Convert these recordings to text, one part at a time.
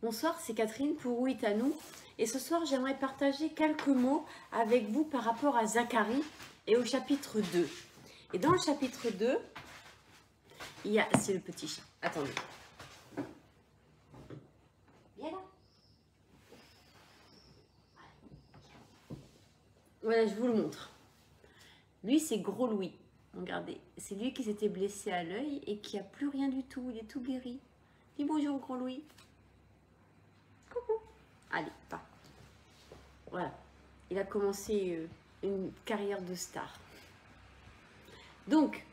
Bonsoir, c'est Catherine pour Oui à nous. Et ce soir, j'aimerais partager quelques mots avec vous par rapport à Zacharie et au chapitre 2. Et dans le chapitre 2, il y a... C'est le petit chat. Attendez. Viens là. Voilà, je vous le montre. Lui, c'est Gros Louis. Regardez, c'est lui qui s'était blessé à l'œil et qui n'a plus rien du tout. Il est tout guéri. Dis bonjour, Gros Louis. Coucou. Allez, pas. Voilà. Il a commencé une carrière de star. Donc,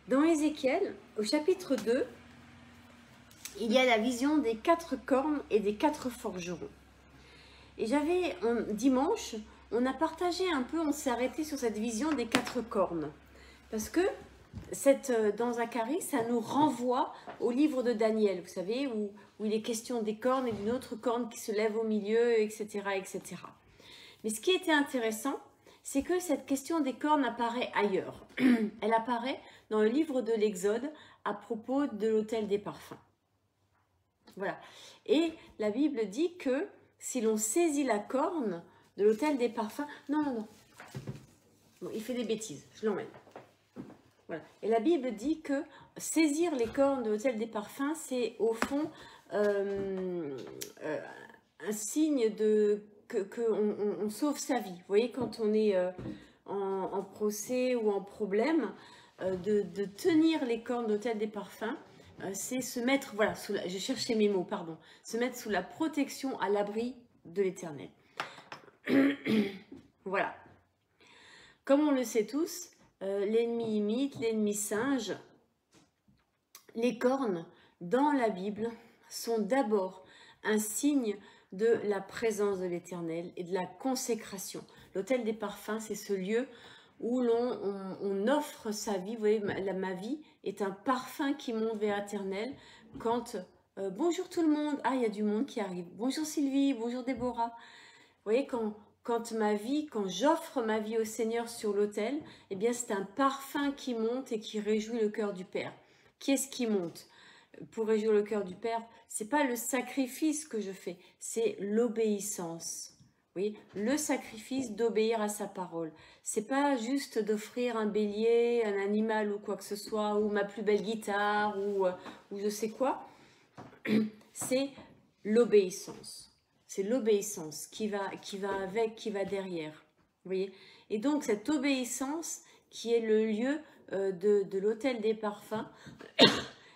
dans Ézéchiel, au chapitre 2, il y a la vision des 4 cornes et des 4 forgerons. Et dimanche, on a partagé un peu, on s'est arrêté sur cette vision des 4 cornes. Parce que dans Zacharie, ça nous renvoie au livre de Daniel, vous savez, où il est question des cornes et d'une autre corne qui se lève au milieu, etc., etc. Mais ce qui était intéressant, c'est que cette question des cornes apparaît ailleurs. Elle apparaît dans le livre de l'Exode à propos de l'autel des parfums. Voilà. Et la Bible dit que si l'on saisit la corne de l'autel des parfums... Non, non, non. Bon, il fait des bêtises, je l'emmène. Voilà. Et la Bible dit que saisir les cornes de l'autel des parfums, c'est au fond un signe qu'on sauve sa vie. Vous voyez, quand on est en procès ou en problème, de tenir les cornes de l'autel des parfums, c'est se mettre, voilà, je cherchais mes mots, pardon, se mettre sous la protection à l'abri de l'Éternel. Voilà. Comme on le sait tous, l'ennemi imite, l'ennemi singe. Les cornes, dans la Bible, sont d'abord un signe de la présence de l'Éternel et de la consécration. L'autel des parfums, c'est ce lieu où on offre sa vie. Vous voyez, ma vie est un parfum qui monte vers l'Éternel. Quand, bonjour tout le monde, ah, il y a du monde qui arrive. Bonjour Sylvie, bonjour Déborah. Vous voyez, quand j'offre ma vie au Seigneur sur l'autel, eh bien c'est un parfum qui monte et qui réjouit le cœur du Père. Qu'est-ce qui monte pour réjouir le cœur du Père? C'est pas le sacrifice que je fais, c'est l'obéissance. Oui, le sacrifice d'obéir à sa parole. C'est pas juste d'offrir un bélier, un animal ou quoi que ce soit, ou ma plus belle guitare, ou je sais quoi. C'est l'obéissance. C'est l'obéissance qui va avec, qui va derrière. Vous voyez? Et donc, cette obéissance qui est le lieu de l'autel des parfums.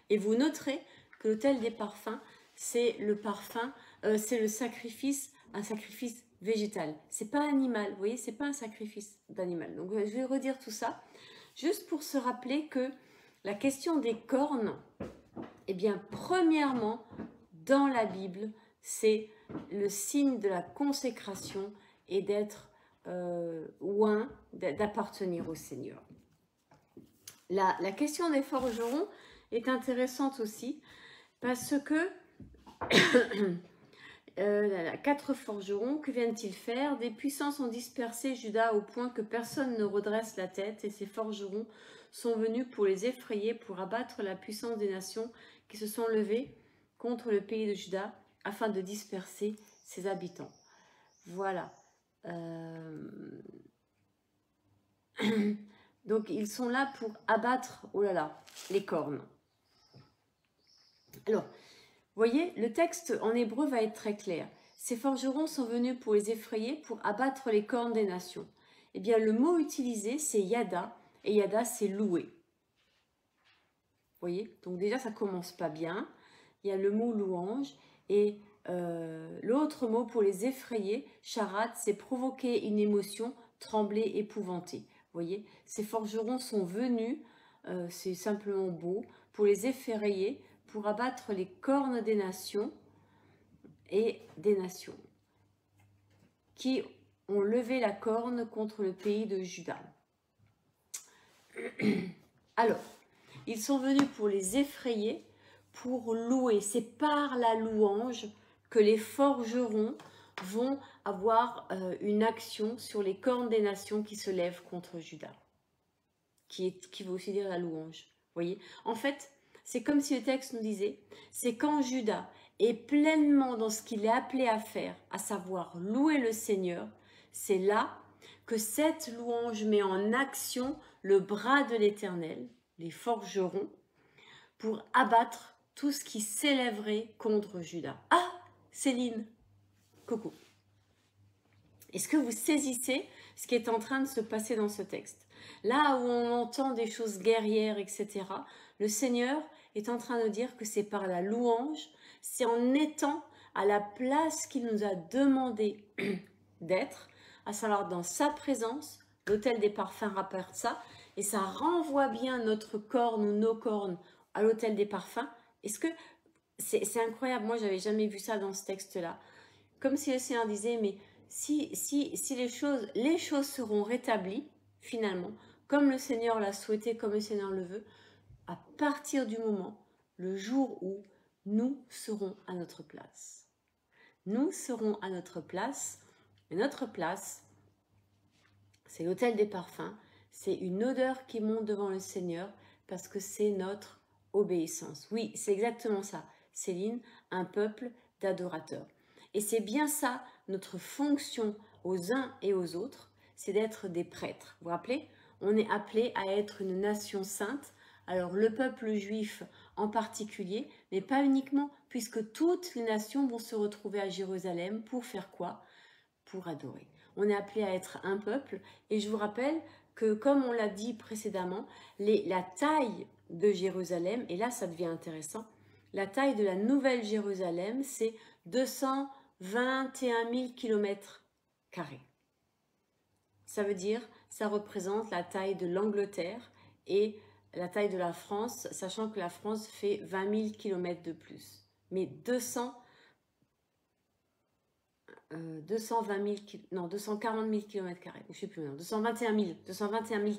Et vous noterez que l'autel des parfums, c'est le parfum, c'est le sacrifice, un sacrifice végétal. C'est pas animal, vous voyez? C'est pas un sacrifice d'animal. Donc, je vais redire tout ça, juste pour se rappeler que la question des cornes, eh bien, premièrement, dans la Bible, c'est le signe de la consécration et d'être oint, d'appartenir au Seigneur. La question des forgerons est intéressante aussi parce que 4 forgerons, que viennent-ils faire? Des puissances ont dispersé Juda au point que personne ne redresse la tête, et ces forgerons sont venus pour les effrayer, pour abattre la puissance des nations qui se sont levées contre le pays de Juda, afin de disperser ses habitants. Voilà. Donc, ils sont là pour abattre, oh là là, les cornes. Alors, vous voyez, le texte en hébreu va être très clair. Ces forgerons sont venus pour les effrayer, pour abattre les cornes des nations. Eh bien, le mot utilisé, c'est yada, et yada, c'est louer. Vous voyez, donc déjà, ça commence pas bien. Il y a le mot louange, et l'autre mot pour les effrayer, charade, c'est provoquer une émotion, trembler, épouvanter. Vous voyez, ces forgerons sont venus, c'est simplement beau, pour les effrayer, pour abattre les cornes des nations et des nations qui ont levé la corne contre le pays de Juda. Alors, ils sont venus pour les effrayer, pour louer. C'est par la louange que les forgerons vont avoir une action sur les cornes des nations qui se lèvent contre Juda, qui veut aussi dire la louange. Vous voyez, en fait, c'est comme si le texte nous disait, c'est quand Juda est pleinement dans ce qu'il est appelé à faire, à savoir louer le Seigneur, c'est là que cette louange met en action le bras de l'Éternel, les forgerons, pour abattre tout ce qui s'élèverait contre Juda. Ah, Céline, coucou. Est-ce que vous saisissez ce qui est en train de se passer dans ce texte? Là où on entend des choses guerrières, etc., le Seigneur est en train de dire que c'est par la louange, c'est en étant à la place qu'il nous a demandé d'être, à savoir dans sa présence. L'autel des parfums rapporte ça, et ça renvoie bien notre corne ou nos cornes à l'autel des parfums. Est-ce que c'est incroyable? Moi, j'avais jamais vu ça dans ce texte-là. Comme si le Seigneur disait, mais si les choses seront rétablies, finalement, comme le Seigneur l'a souhaité, comme le Seigneur le veut, à partir du moment, le jour où nous serons à notre place. Nous serons à notre place, et notre place, c'est l'autel des parfums, c'est une odeur qui monte devant le Seigneur, parce que c'est notre obéissance. Oui, c'est exactement ça, Céline, un peuple d'adorateurs. Et c'est bien ça, notre fonction aux uns et aux autres, c'est d'être des prêtres. Vous vous rappelez, on est appelé à être une nation sainte, alors le peuple juif en particulier, mais pas uniquement, puisque toutes les nations vont se retrouver à Jérusalem pour faire quoi? Pour adorer. On est appelé à être un peuple, et je vous rappelle que, comme on l'a dit précédemment, la taille de Jérusalem, et là ça devient intéressant, la taille de la nouvelle Jérusalem, c'est 221 000 km². Ça veut dire, ça représente la taille de l'Angleterre et la taille de la France, sachant que la France fait 20 000 km de plus. Mais 240 000 km², je sais plus, 221 000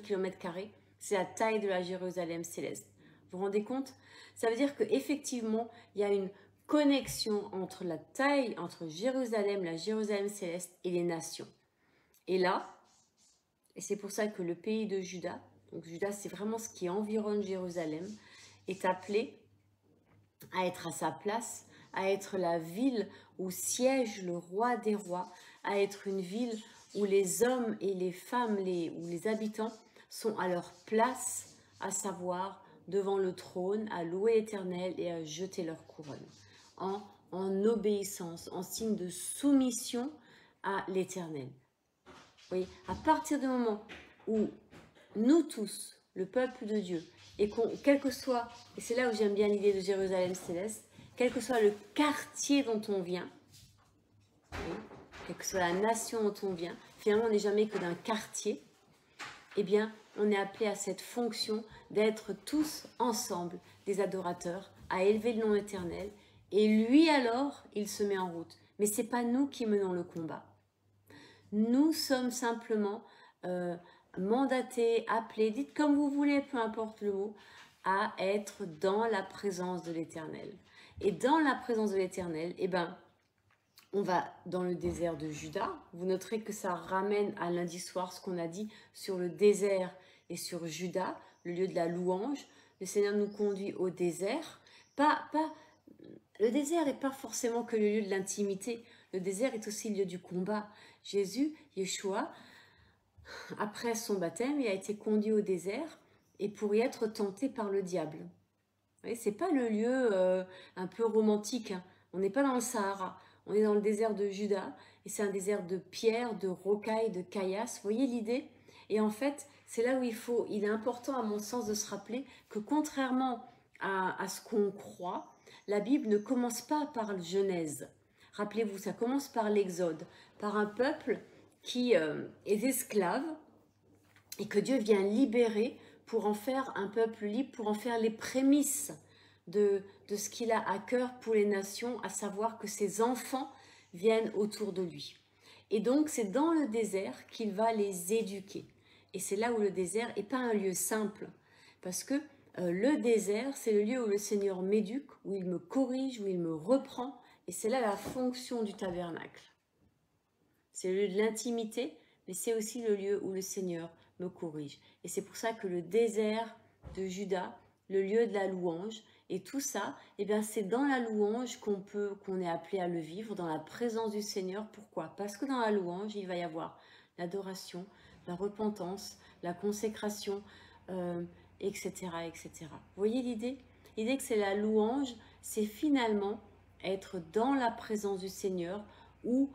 km², c'est la taille de la Jérusalem céleste. Vous vous rendez compte? Ça veut dire qu'effectivement, il y a une connexion entre la taille, entre Jérusalem, la Jérusalem céleste et les nations. Et là, et c'est pour ça que le pays de Juda, donc Juda c'est vraiment ce qui environne Jérusalem, est appelé à être à sa place, à être la ville où siège le roi des rois, à être une ville où les hommes et les femmes, où les habitants sont à leur place, à savoir devant le trône, à louer l'Éternel et à jeter leur couronne, en obéissance, en signe de soumission à l'Éternel. Oui, à partir du moment où nous tous, le peuple de Dieu, et quel que soit, et c'est là où j'aime bien l'idée de Jérusalem céleste, quel que soit le quartier dont on vient, oui, quelle que soit la nation dont on vient, finalement on n'est jamais que d'un quartier, eh bien on est appelé à cette fonction d'être tous ensemble des adorateurs, à élever le nom éternel, et lui alors, il se met en route. Mais ce n'est pas nous qui menons le combat. Nous sommes simplement mandatés, appelés, dites comme vous voulez, peu importe le mot, à être dans la présence de l'Éternel. Et dans la présence de l'Éternel, eh ben, on va dans le désert de Juda. Vous noterez que ça ramène à lundi soir ce qu'on a dit sur le désert et sur Juda, le lieu de la louange. Le Seigneur nous conduit au désert. Le désert n'est pas forcément que le lieu de l'intimité. Le désert est aussi le lieu du combat. Jésus, Yeshua, après son baptême, il a été conduit au désert et pour y être tenté par le diable. Ce n'est pas le lieu un peu romantique. Hein. On n'est pas dans le Sahara. On est dans le désert de Juda et c'est un désert de pierres, de rocailles, de caillasses. Vous voyez l'idée? Et en fait, c'est là où il est important à mon sens de se rappeler que contrairement à ce qu'on croit, la Bible ne commence pas par Genèse. Rappelez-vous, ça commence par l'Exode, par un peuple qui est esclave et que Dieu vient libérer pour en faire un peuple libre, pour en faire les prémices de ce qu'il a à cœur pour les nations, à savoir que ses enfants viennent autour de lui. Et donc, c'est dans le désert qu'il va les éduquer. Et c'est là où le désert n'est pas un lieu simple, parce que le désert, c'est le lieu où le Seigneur m'éduque, où il me corrige, où il me reprend, et c'est là la fonction du tabernacle. C'est le lieu de l'intimité, mais c'est aussi le lieu où le Seigneur me corrige. Et c'est pour ça que le désert de Juda, le lieu de la louange, et tout ça, eh bien, c'est dans la louange qu'on est appelé à le vivre, dans la présence du Seigneur. Pourquoi? Parce que dans la louange, il va y avoir l'adoration, la repentance, la consécration, etc., etc. Vous voyez l'idée? L'idée que c'est la louange, c'est finalement être dans la présence du Seigneur, où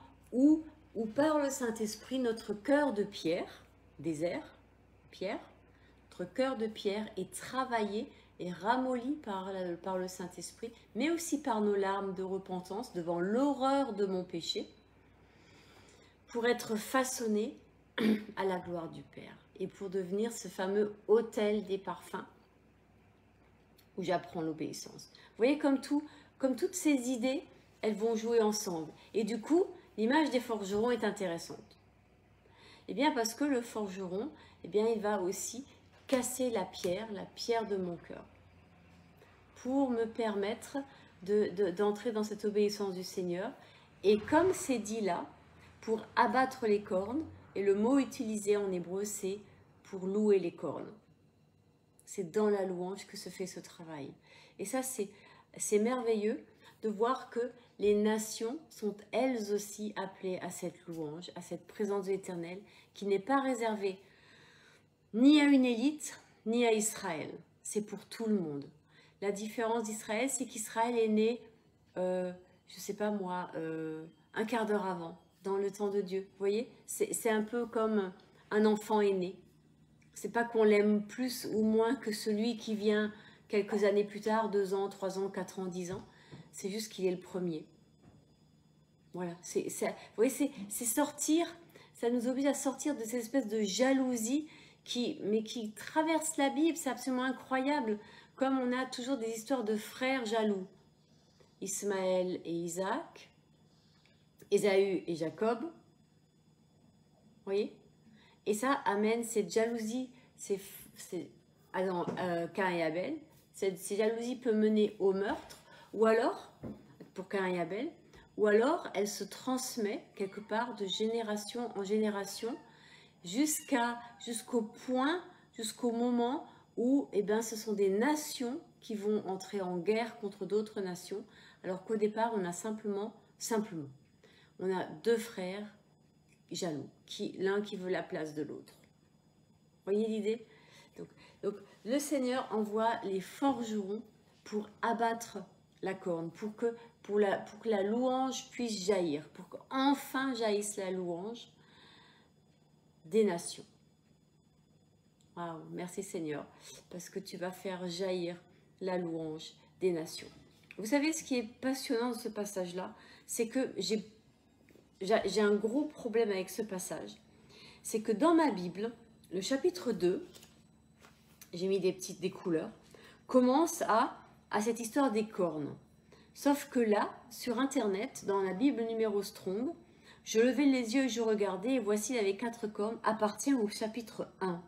par le Saint-Esprit, notre cœur de pierre, désert, pierre, notre cœur de pierre est travaillé et ramolli par le Saint-Esprit, mais aussi par nos larmes de repentance devant l'horreur de mon péché, pour être façonné à la gloire du Père et pour devenir ce fameux autel des parfums où j'apprends l'obéissance. Vous voyez, comme toutes ces idées, elles vont jouer ensemble. Et du coup, l'image des forgerons est intéressante. Eh bien, parce que le forgeron, eh bien, il va aussi casser la pierre de mon cœur, pour me permettre d'entrer dans cette obéissance du Seigneur. Et comme c'est dit là, pour abattre les cornes, et le mot utilisé en hébreu, c'est pour louer les cornes. C'est dans la louange que se fait ce travail. Et ça, c'est merveilleux de voir que les nations sont elles aussi appelées à cette louange, à cette présence de l'Éternel, qui n'est pas réservée ni à une élite, ni à Israël. C'est pour tout le monde. La différence d'Israël, c'est qu'Israël est né, je ne sais pas moi, un quart d'heure avant, dans le temps de Dieu. Vous voyez, c'est un peu comme un enfant est né. C'est pas qu'on l'aime plus ou moins que celui qui vient quelques années plus tard, 2 ans, 3 ans, 4 ans, 10 ans. C'est juste qu'il est le premier. Voilà, vous voyez, c'est sortir, ça nous oblige à sortir de cette espèce de jalousie qui traverse la Bible. C'est absolument incroyable, comme on a toujours des histoires de frères jaloux. Ismaël et Isaac, Ésaü et Jacob, vous voyez? Et ça amène cette jalousie, Caïn et Abel. Cette jalousie peut mener au meurtre, ou alors, pour Caïn et Abel, ou alors elle se transmet quelque part de génération en génération jusqu'au point, jusqu'au moment où ce sont des nations qui vont entrer en guerre contre d'autres nations, alors qu'au départ, on a simplement, on a 2 frères jaloux, l'un qui veut la place de l'autre. Voyez l'idée? Donc, le Seigneur envoie les forgerons pour abattre la corne, pour que la louange puisse jaillir, pour qu'enfin jaillisse la louange des nations. Waouh, merci Seigneur, parce que tu vas faire jaillir la louange des nations. Vous savez, ce qui est passionnant de ce passage-là, c'est que j'ai un gros problème avec ce passage. C'est que dans ma Bible, le chapitre 2, j'ai mis des couleurs, commence à cette histoire des cornes. Sauf que là, sur Internet, dans la Bible numéro Strong, je levais les yeux et je regardais, et voici, il avait 4 cornes, appartient au chapitre 1.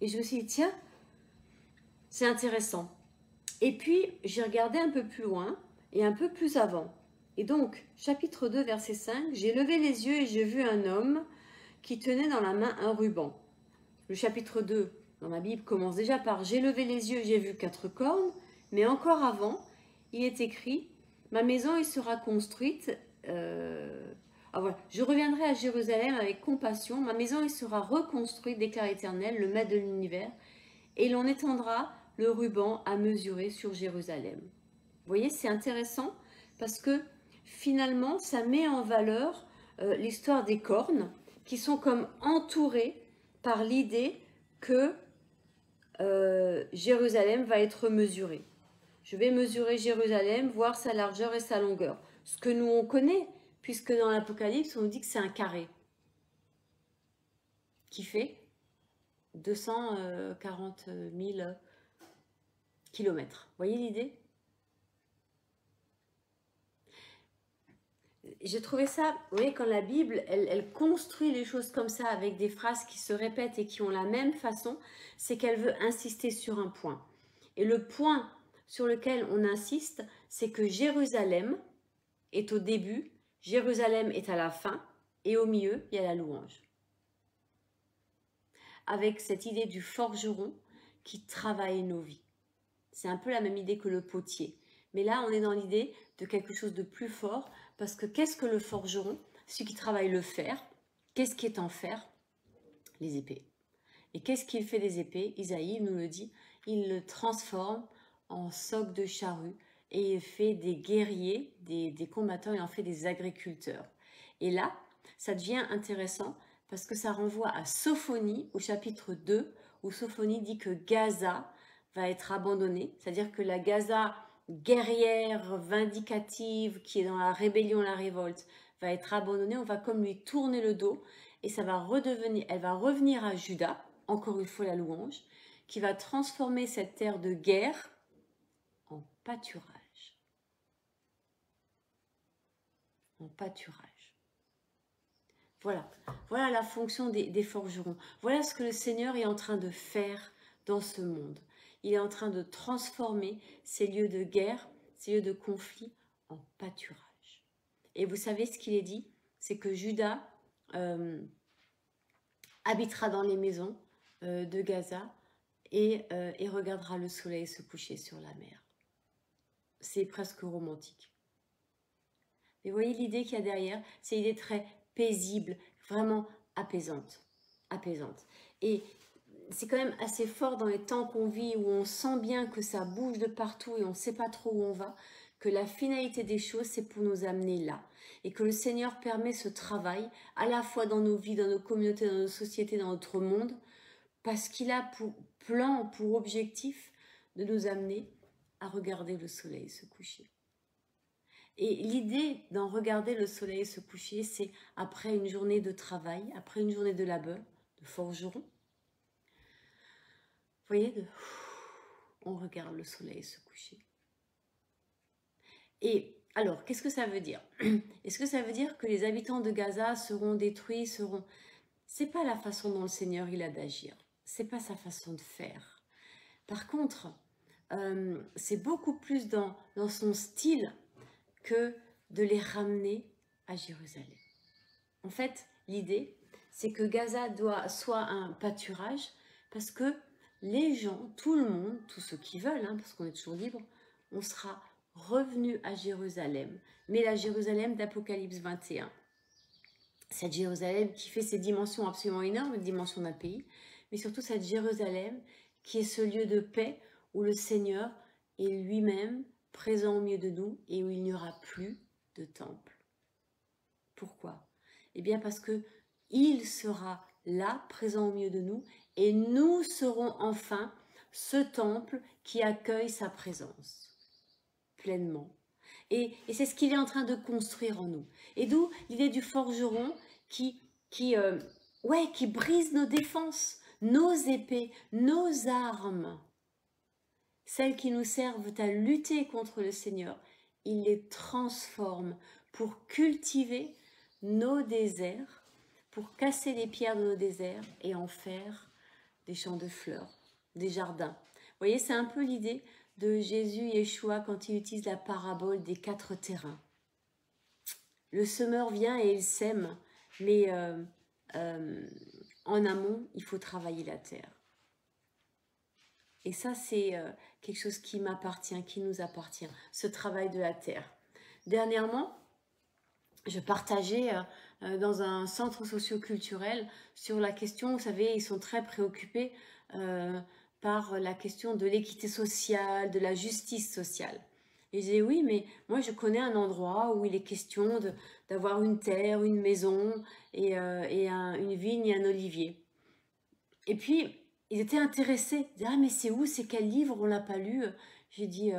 Et je me suis dit, tiens, c'est intéressant. Et puis, j'ai regardé un peu plus loin et un peu plus avant. Et donc, chapitre 2, verset 5, j'ai levé les yeux et j'ai vu un homme qui tenait dans la main un ruban. Le chapitre 2, dans ma Bible, commence déjà par « J'ai levé les yeux, j'ai vu 4 cornes », mais encore avant, il est écrit « Ma maison, il sera construite... voilà. Je reviendrai à Jérusalem avec compassion, ma maison, il sera reconstruite, déclare l'Éternel, le Maître de l'univers, et l'on étendra le ruban à mesurer sur Jérusalem. » Vous voyez, c'est intéressant parce que finalement, ça met en valeur l'histoire des cornes qui sont comme entourées par l'idée que Jérusalem va être mesurée. Je vais mesurer Jérusalem, voir sa largeur et sa longueur. Ce que nous, on connaît, puisque dans l'Apocalypse, on nous dit que c'est un carré qui fait 240 000 kilomètres. Vous voyez l'idée? J'ai trouvé ça, vous voyez, quand la Bible, elle construit les choses comme ça, avec des phrases qui se répètent et qui ont la même façon, c'est qu'elle veut insister sur un point. Et le point sur lequel on insiste, c'est que Jérusalem est au début, Jérusalem est à la fin, et au milieu, il y a la louange. Avec cette idée du forgeron qui travaille nos vies. C'est un peu la même idée que le potier. Mais là, on est dans l'idée de quelque chose de plus fort, parce que qu'est-ce que le forgeron? Celui qui travaille le fer. Qu'est-ce qui est en fer? Les épées. Et qu'est-ce qu'il fait des épées? Isaïe nous le dit, il le transforme en soc de charrue et il fait des guerriers, des combattants, et en fait des agriculteurs. Et là, ça devient intéressant parce que ça renvoie à Sophonie au chapitre 2, où Sophonie dit que Gaza va être abandonnée, c'est-à-dire que la Gaza guerrière, vindicative, qui est dans la rébellion, la révolte, va être abandonnée, on va comme lui tourner le dos, et ça va redevenir, elle va revenir à Juda, encore une fois la louange, qui va transformer cette terre de guerre en pâturage. En pâturage. Voilà, voilà la fonction des forgerons. Voilà ce que le Seigneur est en train de faire dans ce monde. Il est en train de transformer ces lieux de guerre, ces lieux de conflit en pâturage. Et vous savez ce qu'il est dit? C'est que Juda habitera dans les maisons de Gaza et regardera le soleil se coucher sur la mer. C'est presque romantique. Mais vous voyez l'idée qu'il y a derrière? C'est une idée très paisible, vraiment apaisante. Apaisante. Et c'est quand même assez fort dans les temps qu'on vit, où on sent bien que ça bouge de partout et on ne sait pas trop où on va, que la finalité des choses, c'est pour nous amener là. Et que le Seigneur permet ce travail, à la fois dans nos vies, dans nos communautés, dans nos sociétés, dans notre monde, parce qu'il a pour plan, pour objectif, de nous amener à regarder le soleil se coucher. Et l'idée d'en regarder le soleil se coucher, c'est après une journée de travail, après une journée de labeur, de forgeron. Vous voyez, on regarde le soleil se coucher. Et alors, qu'est-ce que ça veut dire? Est-ce que ça veut dire que les habitants de Gaza seront détruits, seront... C'est pas la façon dont le Seigneur il a d'agir. C'est pas sa façon de faire. Par contre, c'est beaucoup plus dans son style que de les ramener à Jérusalem. En fait, l'idée, c'est que Gaza soit un pâturage, parce que les gens, tout le monde, tous ceux qui veulent, parce qu'on est toujours libre, on sera revenu à Jérusalem. Mais la Jérusalem d'Apocalypse 21, cette Jérusalem qui fait ces dimensions absolument énormes, les dimensions d'un pays, mais surtout cette Jérusalem qui est ce lieu de paix où le Seigneur est lui-même présent au milieu de nous et où il n'y aura plus de temple. Pourquoi? Eh bien parce que il sera là, présent au milieu de nous, et nous serons enfin ce temple qui accueille sa présence pleinement. Et c'est ce qu'il est en train de construire en nous. Et d'où l'idée du forgeron qui brise nos défenses, nos épées, nos armes, celles qui nous servent à lutter contre le Seigneur. Il les transforme pour cultiver nos déserts, pour casser les pierres de nos déserts et en faire des champs de fleurs, des jardins. Vous voyez, c'est un peu l'idée de Jésus Yeshua quand il utilise la parabole des 4 terrains. Le semeur vient et il sème, mais en amont, il faut travailler la terre. Et ça, c'est quelque chose qui m'appartient, qui nous appartient, ce travail de la terre. Dernièrement, je partageais dans un centre socio-culturel sur la question, vous savez, ils sont très préoccupés par la question de l'équité sociale, de la justice sociale. Et je disais, oui, mais moi je connais un endroit où il est question d'avoir une terre, une maison et une vigne et un olivier. Et puis, ils étaient intéressés. Ils disaient, ah mais c'est où, c'est quel livre, on l'a pas lu. J'ai dit,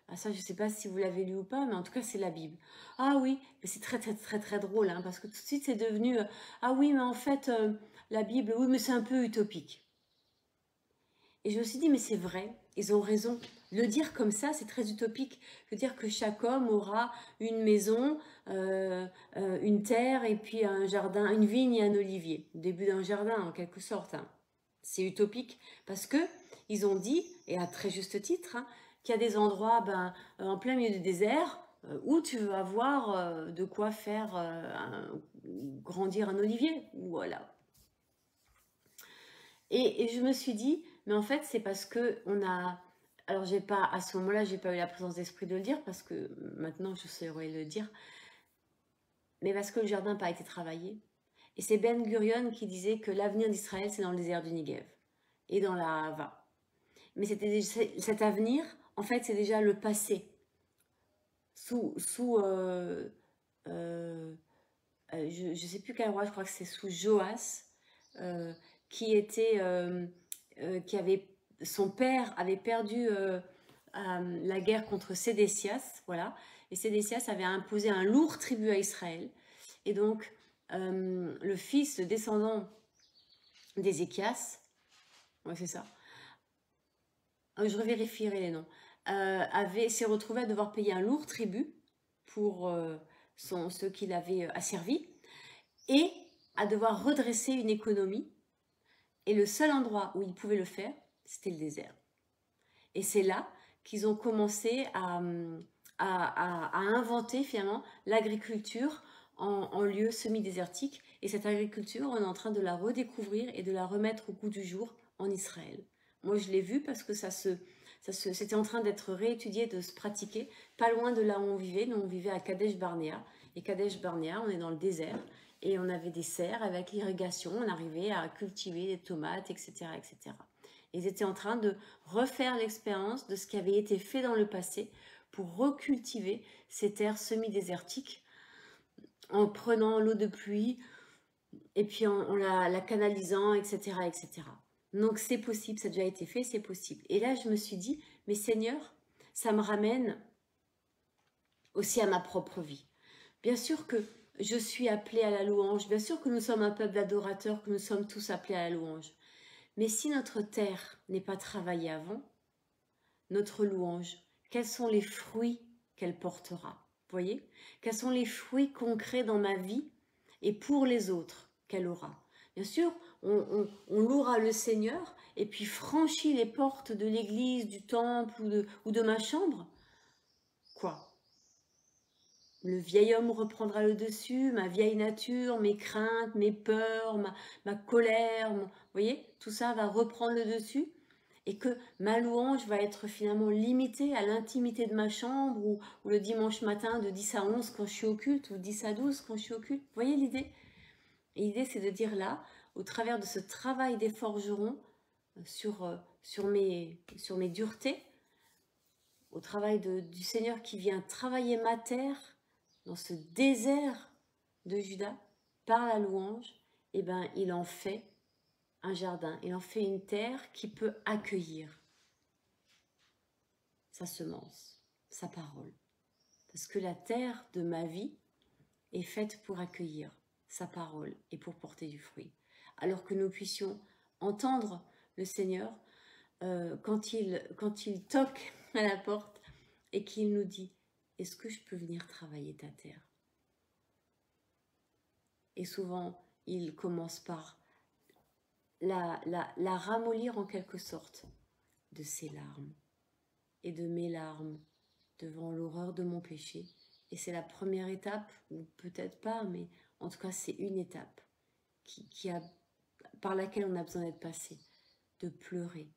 Ah ça, je ne sais pas si vous l'avez lu ou pas, mais en tout cas, c'est la Bible. Ah oui, mais c'est très, très, très, très drôle, hein, parce que tout de suite, c'est devenu... ah oui, mais en fait, la Bible, oui, mais c'est un peu utopique. Et je me suis dit, mais c'est vrai, ils ont raison. Le dire comme ça, c'est très utopique. De dire que chaque homme aura une maison, une terre et puis un jardin, une vigne et un olivier. Le début d'un jardin, en quelque sorte, hein. C'est utopique parce que ils ont dit, et à très juste titre, hein, qu'il y a des endroits en plein milieu du désert où tu veux avoir de quoi faire grandir un olivier. Voilà. Et je me suis dit, mais en fait, c'est parce que on a. Alors, j'ai pas, à ce moment-là, j'ai pas eu la présence d'esprit de le dire, parce que maintenant, je saurais le dire, mais parce que le jardin n'a pas été travaillé. Et c'est Ben Gurion qui disait que l'avenir d'Israël, c'est dans le désert du Negev et dans la Hava. Mais cet avenir, en fait, c'est déjà le passé. Sous je ne sais plus quel roi, je crois que c'est sous Joas, euh, qui avait, son père avait perdu la guerre contre Sédécias, voilà, et Sédécias avait imposé un lourd tribut à Israël, et donc le fils, le descendant d'Ézéchias, ouais c'est ça, je revérifierai les noms, s'est retrouvé à devoir payer un lourd tribut pour ceux qu'il avait asservis, et à devoir redresser une économie. Et le seul endroit où ils pouvaient le faire, c'était le désert. Et c'est là qu'ils ont commencé à inventer finalement l'agriculture en lieu semi-désertique. Et cette agriculture, on est en train de la redécouvrir et de la remettre au goût du jour en Israël. Moi, je l'ai vu parce que c'était en train d'être réétudié, de se pratiquer, pas loin de là où on vivait. Nous, on vivait à Kadesh Barnea. Et Kadesh Barnea, on est dans le désert. Et on avait des serres avec l'irrigation. On arrivait à cultiver des tomates, etc., etc. Ils étaient en train de refaire l'expérience de ce qui avait été fait dans le passé pour recultiver ces terres semi-désertiques en prenant l'eau de pluie et puis en la canalisant, etc., etc. Donc c'est possible, ça a déjà été fait, c'est possible. Et là, je me suis dit, mais Seigneur, ça me ramène aussi à ma propre vie. Bien sûr que je suis appelée à la louange, bien sûr que nous sommes un peuple d'adorateurs, que nous sommes tous appelés à la louange. Mais si notre terre n'est pas travaillée avant, notre louange, quels sont les fruits qu'elle portera? Vous voyez? Quels sont les fruits concrets dans ma vie et pour les autres qu'elle aura? Bien sûr, on louera le Seigneur et puis franchit les portes de l'église, du temple ou de ma chambre. Quoi? Le vieil homme reprendra le dessus, ma vieille nature, mes craintes, mes peurs, ma colère, vous voyez, tout ça va reprendre le dessus et que ma louange va être finalement limitée à l'intimité de ma chambre ou le dimanche matin de 10 à 11 quand je suis au culte ou 10 à 12 quand je suis au culte. Vous voyez l'idée? Et l'idée, c'est de dire là, au travers de ce travail des forgerons sur mes duretés, au travail du Seigneur qui vient travailler ma terre dans ce désert de Juda, par la louange, eh ben, il en fait un jardin, il en fait une terre qui peut accueillir sa semence, sa parole. Parce que la terre de ma vie est faite pour accueillir sa parole et pour porter du fruit. Alors que nous puissions entendre le Seigneur quand il toque à la porte et qu'il nous dit « Est-ce que je peux venir travailler ta terre ?» Et souvent, il commence par la ramollir en quelque sorte de ses larmes et de mes larmes devant l'horreur de mon péché. Et c'est la première étape, ou peut-être pas, mais en tout cas c'est une étape par laquelle on a besoin d'être passé, de pleurer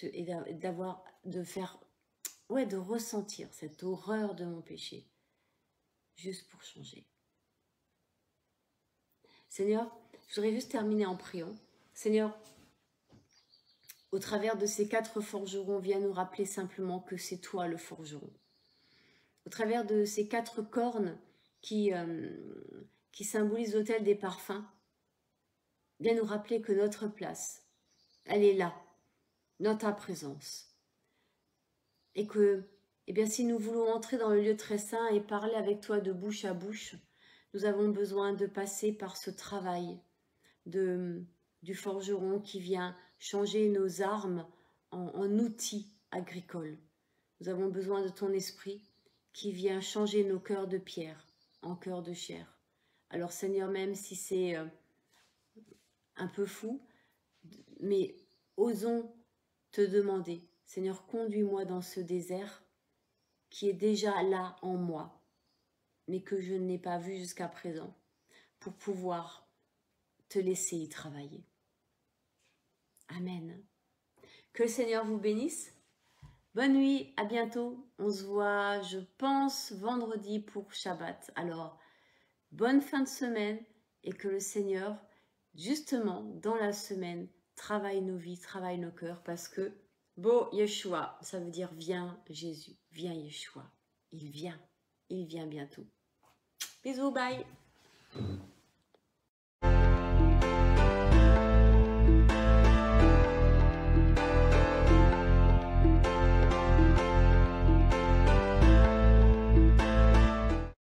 et de ressentir cette horreur de mon péché, juste pour changer. Seigneur, je voudrais juste terminer en priant. Seigneur, au travers de ces 4 forgerons, viens nous rappeler simplement que c'est toi le forgeron. Au travers de ces 4 cornes qui symbolisent l'autel des parfums, viens nous rappeler que notre place, elle est là, dans ta présence. Et que Eh bien, si nous voulons entrer dans le lieu très saint et parler avec toi de bouche à bouche, nous avons besoin de passer par ce travail du forgeron qui vient changer nos armes en outils agricoles. Nous avons besoin de ton esprit qui vient changer nos cœurs de pierre en cœurs de chair. Alors Seigneur, même si c'est un peu fou, mais osons te demander, Seigneur, conduis-moi dans ce désert qui est déjà là en moi, mais que je n'ai pas vu jusqu'à présent, pour pouvoir te laisser y travailler. Amen. Que le Seigneur vous bénisse. Bonne nuit, à bientôt. On se voit, je pense, vendredi pour Shabbat. Alors, bonne fin de semaine et que le Seigneur, justement, dans la semaine, travaille nos vies, travaille nos cœurs parce que, Bo Yeshua, ça veut dire viens Jésus, viens Yeshua. Il vient bientôt. Bisous, bye.